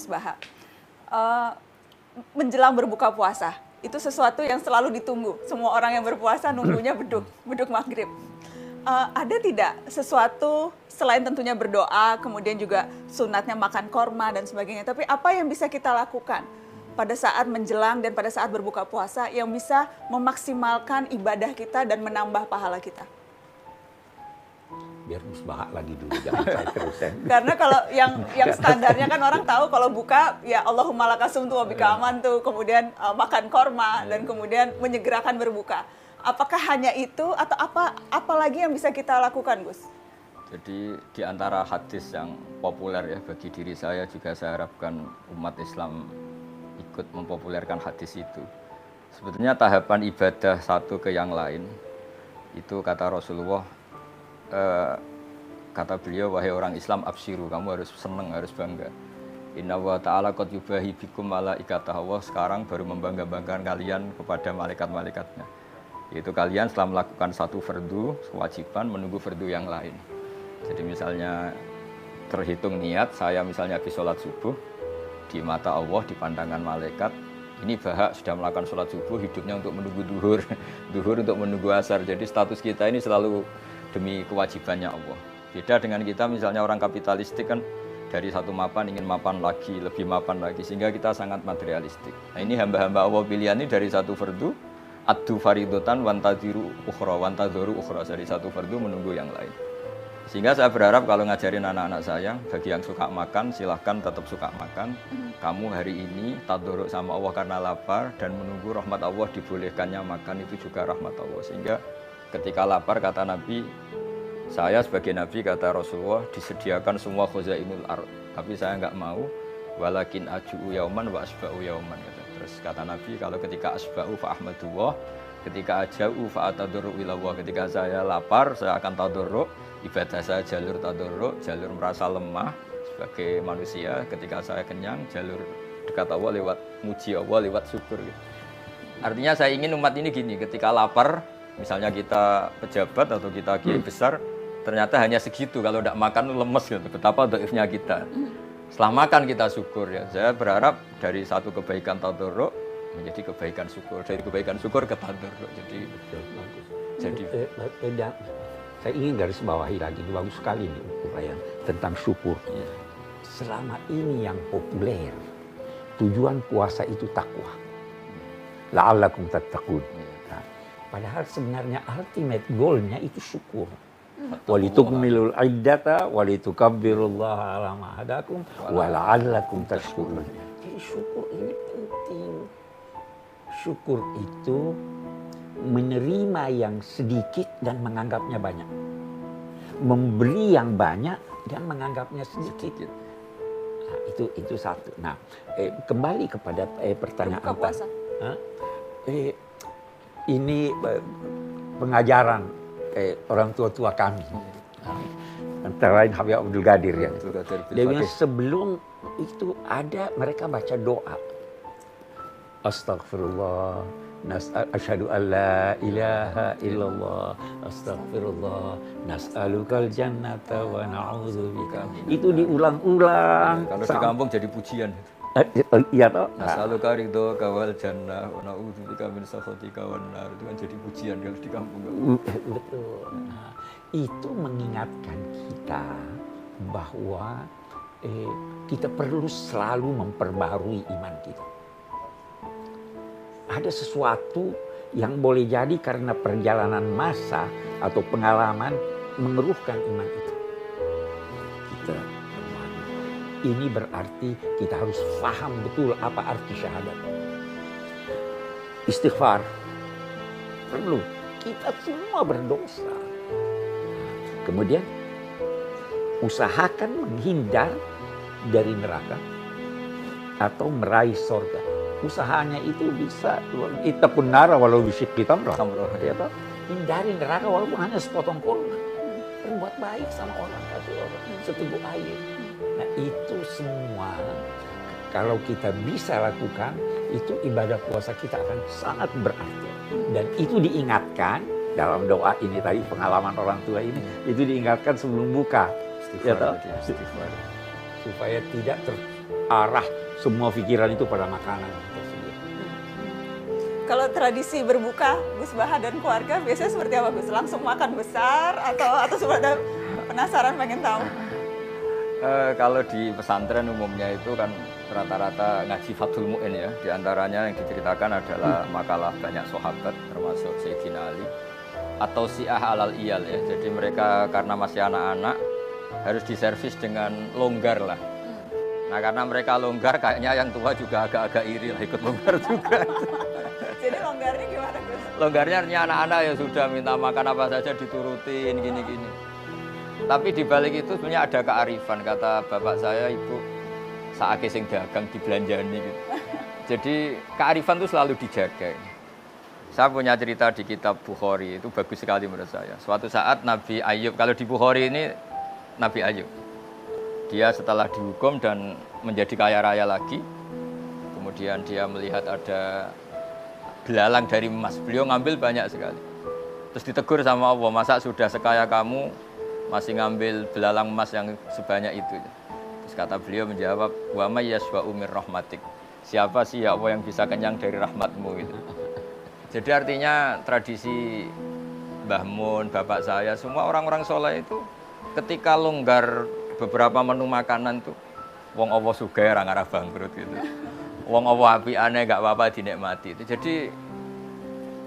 Gus Baha. Eh, Menjelang berbuka puasa, itu sesuatu yang selalu ditunggu. Semua orang yang berpuasa nunggunya beduk maghrib. Ada tidak sesuatu selain tentunya berdoa, kemudian juga sunatnya makan korma dan sebagainya, tapi apa yang bisa kita lakukan pada saat menjelang dan pada saat berbuka puasa yang bisa memaksimalkan ibadah kita dan menambah pahala kita? Biar Gus Baha lagi dulu, jangan saya terus ya. Karena kalau yang standarnya kan orang tahu kalau buka ya Allahumma lakasum tuh wabika aman tuh, kemudian makan korma dan kemudian menyegerakan berbuka. Apakah hanya itu atau apa lagi yang bisa kita lakukan, Gus? Jadi di antara hadis yang populer ya bagi diri saya, juga saya harapkan umat Islam ikut mempopulerkan hadis itu. Sebetulnya tahapan ibadah satu ke yang lain itu kata Rasulullah, kata beliau, wahai orang Islam, absyiru, kamu harus senang, harus bangga. Inna wa ta'ala qad yubahi bikum malaikatahu, Allah sekarang baru membangga-banggakan kalian kepada malaikat-malaikatnya. Yaitu kalian setelah melakukan satu fardu, kewajiban, menunggu fardu yang lain. Jadi misalnya terhitung niat, saya misalnya habis sholat subuh, di mata Allah, di pandangan malaikat, ini Baha sudah melakukan sholat subuh, hidupnya untuk menunggu duhur, duhur untuk menunggu asar. Jadi status kita ini selalu demi kewajibannya Allah. Beda dengan kita misalnya orang kapitalistik kan, dari satu mapan ingin mapan lagi, lebih mapan lagi, sehingga kita sangat materialistik. Nah ini hamba-hamba Allah pilihan ini dari satu fardu, addu faridotan wantadiru ukhra, wantadzoru ukhra, dari satu fardu menunggu yang lain. Sehingga saya berharap kalau ngajarin anak-anak saya, bagi yang suka makan silahkan tetap suka makan. Kamu hari ini tadoruk sama Allah karena lapar dan menunggu rahmat Allah, dibolehkannya makan itu juga rahmat Allah. Sehingga ketika lapar, kata Nabi, saya sebagai Nabi, kata Rasulullah, disediakan semua khuzainul ard, tapi saya enggak mau, walakin aju'u yauman wa asba'u yauman. Terus kata Nabi, kalau ketika asba'u fa ahmadullah, ketika aja'u fa atadurru ilallah, ketika saya lapar, saya akan tadurru, ibadah saya jalur tadurru, jalur merasa lemah sebagai manusia. Ketika saya kenyang, jalur dekat Allah lewat muji Allah, lewat syukur. Artinya saya ingin umat ini gini, ketika lapar, misalnya kita pejabat atau kita kiai besar, ternyata hanya segitu, kalau tidak makan lemes gitu. Betapa dhaifnya kita. Setelah makan kita syukur ya. Saya berharap dari satu kebaikan tadarruk menjadi kebaikan syukur, dari kebaikan syukur ke tadarruk. Jadi saya ingin garis bawahi lagi, bagus sekali nih uraian tentang syukur. Selama ini yang populer, tujuan puasa itu takwa. La'allakum tattaqun. Padahal sebenarnya ultimate goalnya itu syukur. Walitukmilul iddata walitukabbirullaha ala ma hadakum wa la'allakum tashkurun. Jadi syukur ini penting. Syukur itu menerima yang sedikit dan menganggapnya banyak. Memberi yang banyak dan menganggapnya sedikit. Nah, itu satu. Nah, kembali kepada pertanyaan puasa. Ini pengajaran orang tua-tua kami. Antara lain Habib Abdul Qadir ya. Dia bilang sebelum itu ada mereka baca doa. Astaghfirullah, asyhadu an la ilaha illallah, astaghfirullah, nas'alukal jannata wa na'udzubika. Itu diulang-ulang. Kalau di kampung jadi pujian. Iya toh. Nas'aluka ridho kawal jannah wa na'udzubika min sakhatika wan nar. Itu kan jadi pujian kalau di kampung. Betul. Nah, itu mengingatkan kita bahwa kita perlu selalu memperbarui iman kita. Ada sesuatu yang boleh jadi karena perjalanan masa atau pengalaman mengeruhkan iman itu. Kita ini berarti kita harus paham betul apa arti syahadat. Istighfar perlu. Kita semua berdosa. Kemudian usahakan menghindar dari neraka atau meraih surga. Usahanya itu bisa ittaqun nara walau bisyikki tamrah. Ya toh? Hindari neraka walaupun hanya sepotong kurma. Berbuat baik sama orang, kasih orang seteguk air. Nah itu semua kalau kita bisa lakukan, itu ibadah puasa kita akan sangat berarti. Dan itu diingatkan dalam doa ini tadi, pengalaman orang tua ini, itu diingatkan sebelum buka. Istighfar, istighfar. Supaya tidak arah semua pikiran itu pada makanan tersebut. Kalau tradisi berbuka Gus Baha dan keluarga biasanya seperti apa Gus? Langsung makan besar atau seperti penasaran pengen tahu? Kalau di pesantren umumnya itu kan rata-rata ngaji Fathul Mu'in ya. Di antaranya yang diceritakan adalah makalah banyak sahabat termasuk Sayyidina Ali atau Syiah alal iyal ya. Jadi mereka karena masih anak-anak harus diservis dengan longgar lah. Nah karena mereka longgar kayaknya yang tua juga agak-agak iri lah ikut longgar juga. Jadi longgarnya gimana Gus? Longgarnya artinya anak-anak ya sudah minta makan apa saja diturutin gini-gini. Tapi di balik itu sebenarnya ada kearifan, kata bapak saya, ibu saake sing dagang dibelanjani gitu. Jadi kearifan itu selalu dijaga. Saya punya cerita di kitab Bukhari, itu bagus sekali menurut saya. Suatu saat Nabi Ayub, kalau di Bukhari ini Nabi Ayub, dia setelah dihukum dan menjadi kaya raya lagi, kemudian dia melihat ada belalang dari emas, beliau ngambil banyak sekali. Terus ditegur sama Allah, masa sudah sekaya kamu masih ngambil belalang emas yang sebanyak itu. Terus kata beliau menjawab, wa may yasba'u mir rahmatik. Siapa sih ya Allah yang bisa kenyang dari rahmatmu gitu. Jadi artinya tradisi Mbah Mun, bapak saya, semua orang-orang soleh itu ketika longgar beberapa menu makanan tuh wong Allah sugih ora ngarah bangkrut gitu. Wong Allah apikane gak apa-apa dinikmati. Jadi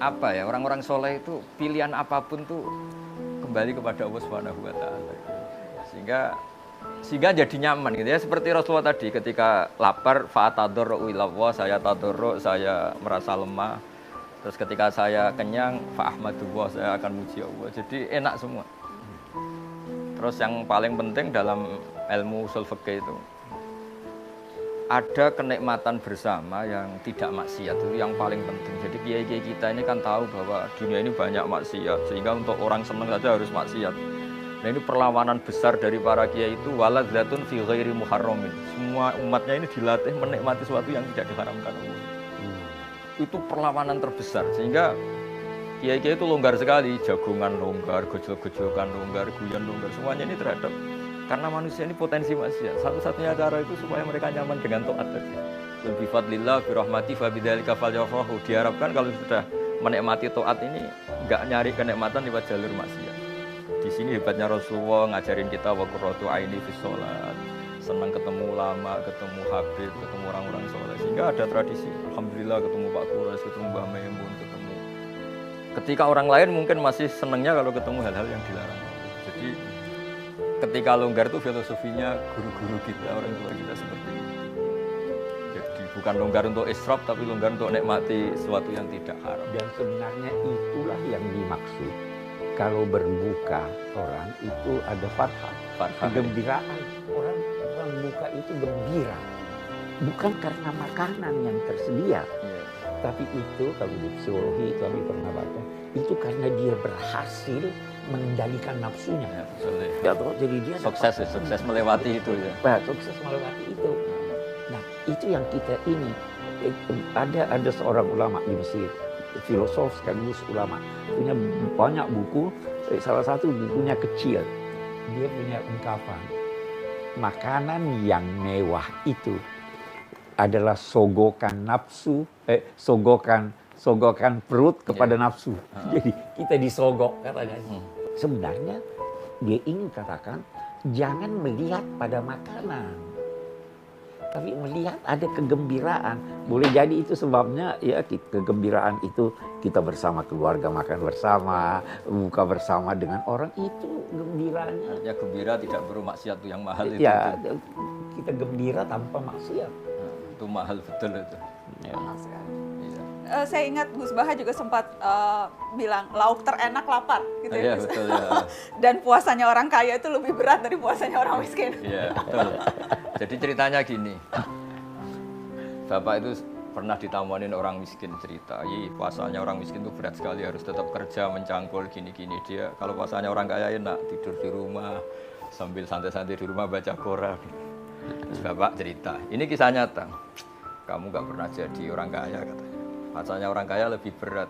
apa ya, orang-orang soleh itu pilihan apapun tuh kembali kepada Allah Subhanahu wa taala. Sehingga jadi nyaman gitu ya, seperti Rasulullah tadi ketika lapar fa'atadarru ilallah, saya tadarru, saya merasa lemah. Terus ketika saya kenyang fa'ahmadullah, saya akan muji Allah. Jadi enak semua. Terus yang paling penting dalam ilmu ushul fikih itu ada kenikmatan bersama yang tidak maksiat, itu yang paling penting. Jadi kiai-kiai kita ini kan tahu bahwa dunia ini banyak maksiat, sehingga untuk orang senang saja harus maksiat. Nah ini perlawanan besar dari para kiai itu waladzatun fi ghairi muharramin. Semua umatnya ini dilatih menikmati sesuatu yang tidak diharamkan Allah. Itu perlawanan terbesar, sehingga kiai-kiai itu longgar sekali, jagongan longgar, gojol-gojolkan longgar, guyon longgar, semuanya ini terhadap karena manusia ini potensi maksiat. Satu-satunya cara itu supaya mereka nyaman dengan taat tadi. Bi fadlillah bi rahmati fa bidzalika falyafrahu. Diharapkan kalau sudah menikmati taat ini enggak nyari kenikmatan lewat jalur maksiat. Di sini hebatnya Rasulullah ngajarin kita wa qurratu aini fi sholat. Senang ketemu ulama, ketemu habib, ketemu orang-orang soleh. Sehingga ada tradisi. Alhamdulillah ketemu Pak Kurais, ketemu Mbah Maimun, ketemu. Ketika orang lain mungkin masih senangnya kalau ketemu hal-hal yang dilarang. Jadi ketika longgar itu filosofinya guru-guru kita, orang tua kita seperti ini. Jadi bukan longgar untuk israf, tapi longgar untuk nikmati sesuatu yang tidak haram. Dan sebenarnya itulah yang dimaksud. Kalau berbuka orang itu ada farhah, kegembiraan. Orang buka itu gembira. Bukan karena makanan yang tersedia. Tapi itu kalau di psikologi kami pernah baca, itu karena dia berhasil mengendalikan nafsunya. Ya, jadi dia sukses melewati itu ya. Nah, sukses melewati itu. Nah, itu yang kita ini ada seorang ulama di Mesir, filosof sekaligus ulama, punya banyak buku. Salah satu bukunya kecil. Dia punya ungkapan, makanan yang mewah itu adalah sogokan nafsu, sogokan perut kepada nafsu. Jadi kita disogok katanya. Sebenarnya dia ingin katakan jangan melihat pada makanan, tapi melihat ada kegembiraan. Boleh jadi itu sebabnya ya kegembiraan itu kita bersama keluarga makan bersama, buka bersama dengan orang, itu gembiranya. Artinya gembira tidak perlu maksiat yang mahal itu. Ya, kita gembira tanpa maksiat. Itu mahal betul itu. Ya. Mahal sekali. Saya ingat Gus Baha juga sempat bilang lauk terenak lapar gitu ya. Betul ya. Dan puasanya orang kaya itu lebih berat dari puasanya orang miskin. Iya, betul. Jadi ceritanya gini. Bapak itu pernah ditamuanin orang miskin cerita, puasanya orang miskin itu berat sekali, harus tetap kerja mencangkul gini-gini. Dia kalau puasanya orang kaya enak, tidur di rumah sambil santai-santai di rumah baca Quran. Terus Bapak cerita, ini kisah nyata. Kamu gak pernah jadi orang kaya katanya. Puasanya orang kaya lebih berat.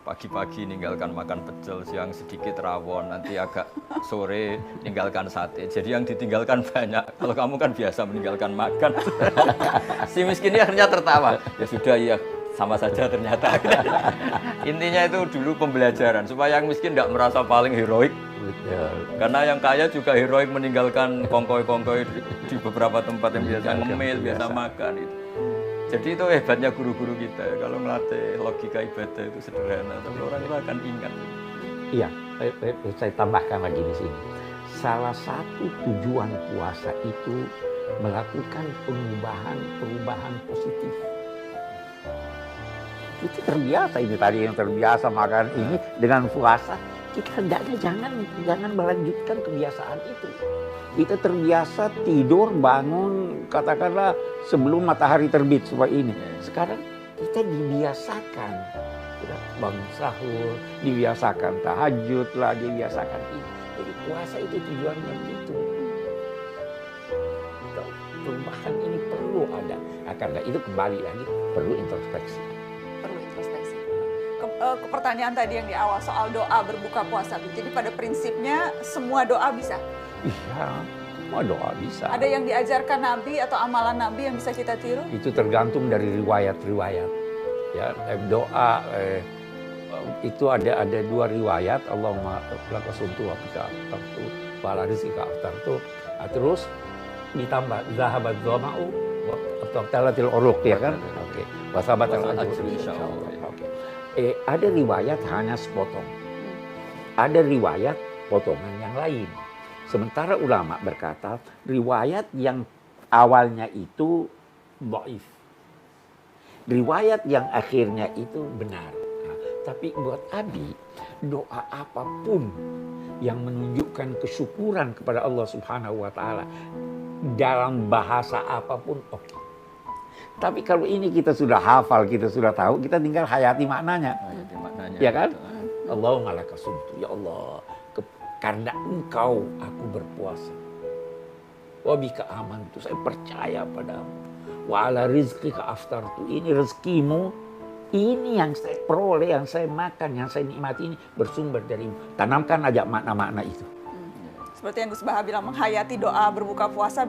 pagi-pagi ninggalkan makan pecel, siang sedikit rawon, nanti agak sore ninggalkan sate. Jadi yang ditinggalkan banyak. Kalau kamu kan biasa meninggalkan makan. Si miskin ini akhirnya tertawa. Ya sudah, ya sama saja ternyata. Intinya itu dulu pembelajaran supaya yang miskin tidak merasa paling heroik. Karena yang kaya juga heroik meninggalkan kongkoi-kongkoi di beberapa tempat yang biasa ngemil, biasa makan itu. Jadi itu hebatnya guru-guru kita ya. Kalau melatih logika ibadah itu sederhana, tapi orang itu akan ingat. Iya, saya tambahkan lagi di sini. Salah satu tujuan puasa itu melakukan perubahan positif. Kita terbiasa ini tadi yang terbiasa makan ini dengan puasa. Kita hendaknya jangan melanjutkan kebiasaan itu. Kita terbiasa tidur, bangun, katakanlah sebelum matahari terbit supaya ini. Sekarang kita dibiasakan, kita bangun sahur, dibiasakan tahajud lah, dibiasakan ini. Jadi puasa itu tujuannya begitu. Perubahan ini perlu ada. Karena itu kembali lagi perlu introspeksi. Perlu introspeksi. Ke pertanyaan tadi yang di awal soal doa berbuka puasa. Jadi pada prinsipnya semua doa bisa. Iya, semua doa bisa. Ada yang diajarkan Nabi atau amalan Nabi yang bisa kita tiru? Itu tergantung dari riwayat-riwayat. Ya, doa itu ada dua riwayat. Allahumma lakasumtu wa bika aftartu wa ala rizqika aftartu. Terus ditambah zahabat dhama'u wa abtalatil uruq, ya kan? Oke. Wa sabatal ajru insyaallah. Oke. Ada riwayat hanya sepotong. Ada riwayat potongan yang lain. Sementara ulama berkata, riwayat yang awalnya itu dhaif. Riwayat yang akhirnya itu benar. Nah, tapi buat Abi, doa apapun yang menunjukkan kesyukuran kepada Allah Subhanahu wa taala dalam bahasa apapun oke. Tapi kalau ini kita sudah hafal, kita sudah tahu, kita tinggal hayati maknanya. Hayati maknanya. Ya kan? Allahumma lakasumtu, ya Allah, karena Engkau aku berpuasa. Wa bika amantu, saya percaya padamu. Wa ala rizqika aftartu, ini rezekimu, ini yang saya peroleh, yang saya makan, yang saya nikmati ini bersumber darimu. Tanamkan aja makna-makna itu. Seperti yang Gus Baha bilang, menghayati doa berbuka puasa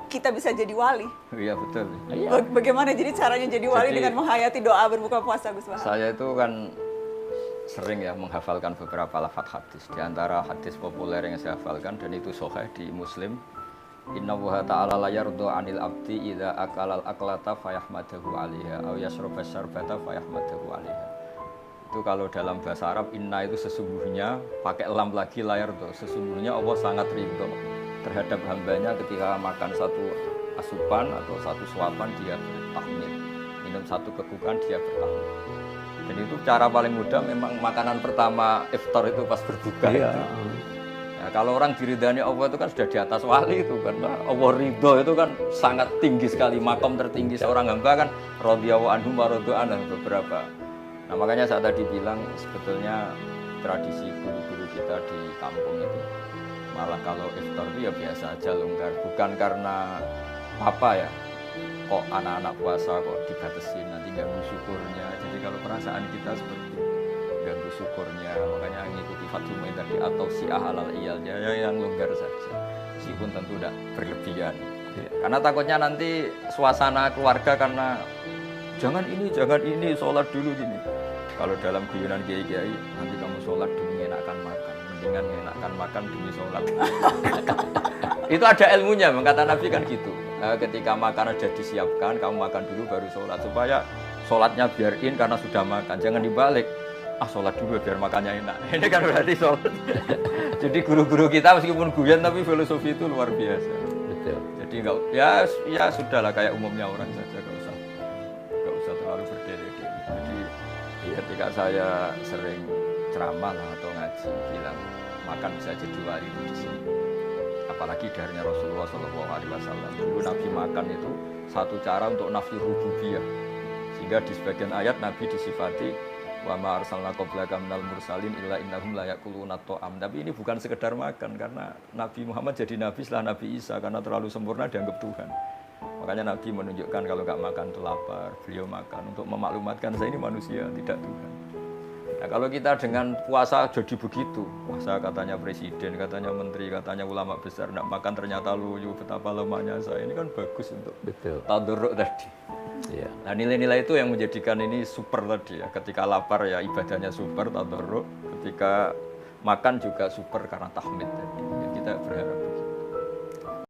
kita bisa jadi wali. Iya betul. Bagaimana jadi caranya jadi wali dengan menghayati doa berbuka puasa, Gus Baha? Saya itu kan sering ya menghafalkan beberapa lafaz hadis. Di antara hadis populer yang saya hafalkan dan itu sahih di Muslim, Innallaha ta'ala la yardu 'anil abdi idza akalal aklata fayahmadahu 'alaiha aw yashraba syarbata fayahmadahu 'alaiha. Itu kalau dalam bahasa Arab, inna itu sesungguhnya, pakai lam lagi, la yardu. Sesungguhnya Allah sangat ridho terhadap hambanya ketika makan satu asupan atau satu suapan dia bertahmid, minum satu kekukan dia bertahmid. Dan itu cara paling mudah, memang makanan pertama iftar itu pas berbuka. Iya. Itu. Ya, kalau orang diridhani Allah itu kan sudah di atas wali itu, karena Allah ridho itu kan sangat tinggi sekali, makom tertinggi seorang hamba kan radhiyallahu anhum wa radu anhu beberapa. Nah makanya saya tadi bilang sebetulnya tradisi guru-guru kita di kampung itu malah kalau iftar itu ya biasa aja longgar, bukan karena apa ya, kok anak-anak puasa kok dibatasin nanti ganggu syukurnya. Jadi kalau perasaan kita seperti ganggu syukurnya, makanya ngikuti Fathul Mu'in tadi atau si'ah halal iyalnya ya yang longgar saja, meskipun tentu tidak berlebihan. Karena takutnya nanti suasana keluarga karena jangan ini sholat dulu gini. Kalau dalam guyonan kiai-kiai, nanti kamu sholat demi menyenangkan makan, mendingan menyenangkan makan demi sholat. Itu ada ilmunya, kata Nabi kan gitu. Ketika makanan sudah disiapkan, kamu makan dulu baru sholat, supaya sholatnya biarin karena sudah makan, jangan dibalik. Sholat dulu biar makannya enak. Ini kan berarti sholat. Jadi guru-guru kita meskipun guyon tapi filosofi itu luar biasa. Betul. Jadi enggak, ya sudahlah kayak umumnya orang saja, enggak usah terlalu berdiri-diri. Jadi ketika saya sering ceramah lah atau ngaji bilang makan bisa jadi wali itu di sini. Apalagi darinya Rasulullah SAW. Dulu Nabi makan itu satu cara untuk nafi rububiyah. Sehingga di sebagian ayat Nabi disifati wa ma arsalna qablaka minal mursalin illa innahum la yaquluna ta'am. Tapi ini bukan sekedar makan, karena Nabi Muhammad jadi nabi setelah Nabi Isa karena terlalu sempurna dianggap Tuhan. Makanya Nabi menunjukkan kalau nggak makan itu lapar, beliau makan untuk memaklumatkan saya ini manusia, tidak Tuhan. Nah kalau kita dengan puasa jadi begitu, puasa katanya presiden, katanya menteri, katanya ulama besar, nak makan ternyata luyu, betapa lemahnya saya, ini kan bagus untuk Betul. tadarruk tadi. Ya. Nah nilai-nilai itu yang menjadikan ini super tadi ya. Ketika lapar ya ibadahnya super, tadarruk. Ketika makan juga super karena tahmid tadi. Ya, kita berharap